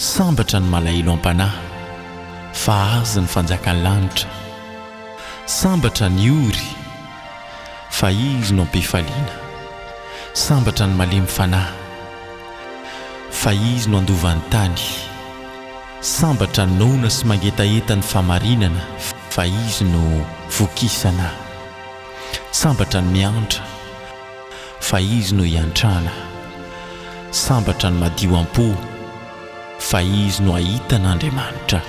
sambatra ny malaelo am-panahy fa azy ny fanjakan'ny lanitra, sambatra ny ory fa izy no ampifaliana, sambatra ny malemy fanahy fa izy no andovan'ny tany, sambatra ny nona sy mangetaeta ny famarinana fa izy no vokisana, sambatra ny miantra fa izy no iantrana, sambatra ny madio am-po fa izy no ahitan'Andriamanitra.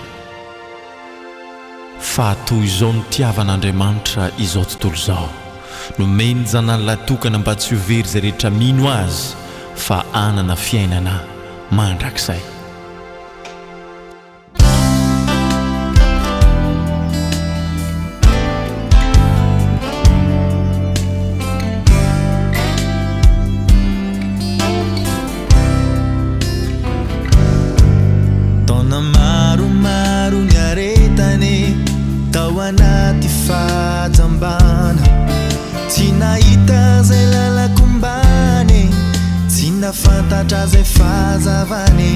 Fa toy izao no tiavan'Andriamanitra izao tontolo izao, nomeny zanany latokana mba tsy ho very izay rehetra mino azy fa anana fiainana mandrakizay. Maromaro ny aretany tao anaty fahajambana, tsy nahita zay lalakombany, tsy nafantatra zay fahazavany.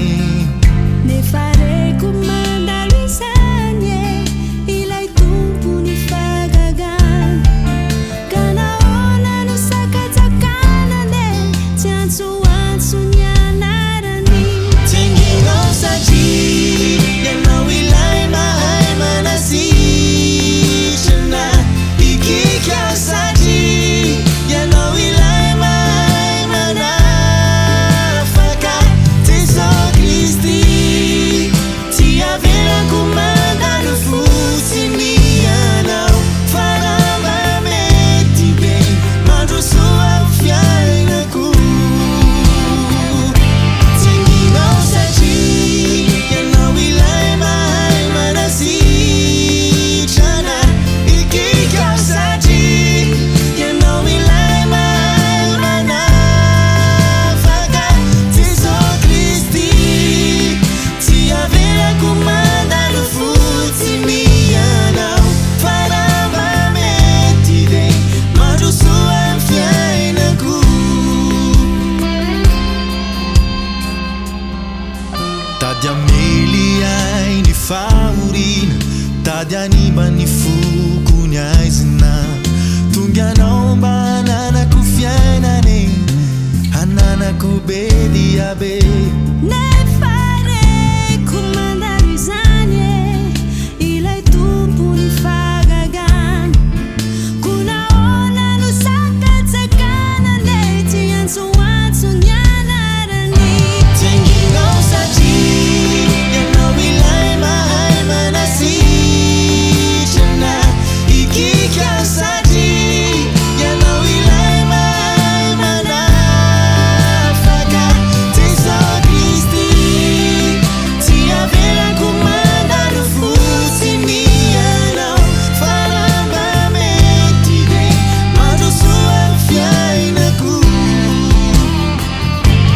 Nefa reko mandalo izany ilay tompony fagagana, ka nahoana no sakatsakana nde tsy antsoantso ny anarany. Tsenginao satria ianao ilay mahay manasitrana, ikika satria ianao ilay mahay manafaka. Jesosy Kristy tsy avelako mandalo fotsiny ianao, fa raha mba mety be mandrosoa ny fiainako. Tsenginao satria ianao ilay mahay manasitrana, ikika satria ianao ilay mahay manafaka. Jesosy Kristy tsy avelako mandalo fotsiny ianao, fa raha mba mety be mandrosoa ny fiainako. Tady amely ainy fahorina, tady animba ny fokony aizina, tonga anao mba hananako fiainany, hananako be dia be. Nefa reko mandalo izany ilay tompony fagagana, ko nahoana no sakatsakana nde tsy antsoantso ny anarany. Tsenginao satria ianao ilay mahay manasitrana, ikika satria ianao ilay mahay manafaka. Jesosy Kristy tsy avelako mandalo fotsiny ianao, fa raha mba mety be mandrosoa ny fiainako.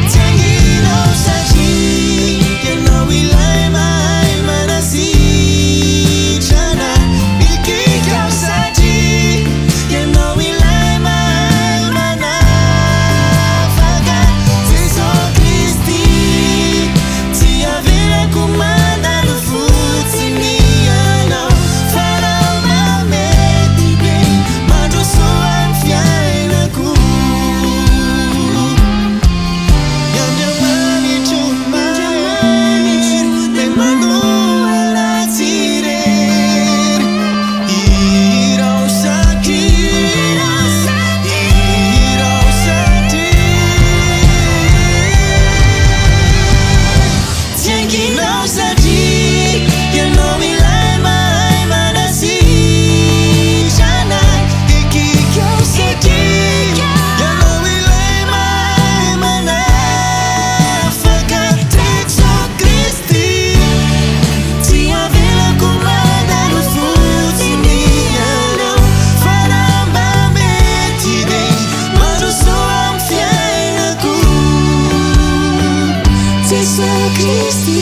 Tsenginao satria ianao ilay mahay manasitrana, ikika satria ianao ilay mahay manafaka. Jesosy Kristy tsy avelako mandalo fotsiny ianao, fa raha mba mety be mandrosoa ny fiainako. Andriamanitro mahery le manohala tsirery, irao satria, irao satria. Tsenginao satria ianao ilay mahay manasitrana, ikika satria ianao ilay mahay manafaka. Jesosy Kristy tsy avelako mandalo fotsiny ianao, fa raha mba mety be mandrosoa ny fiainako. Jesosy Kristy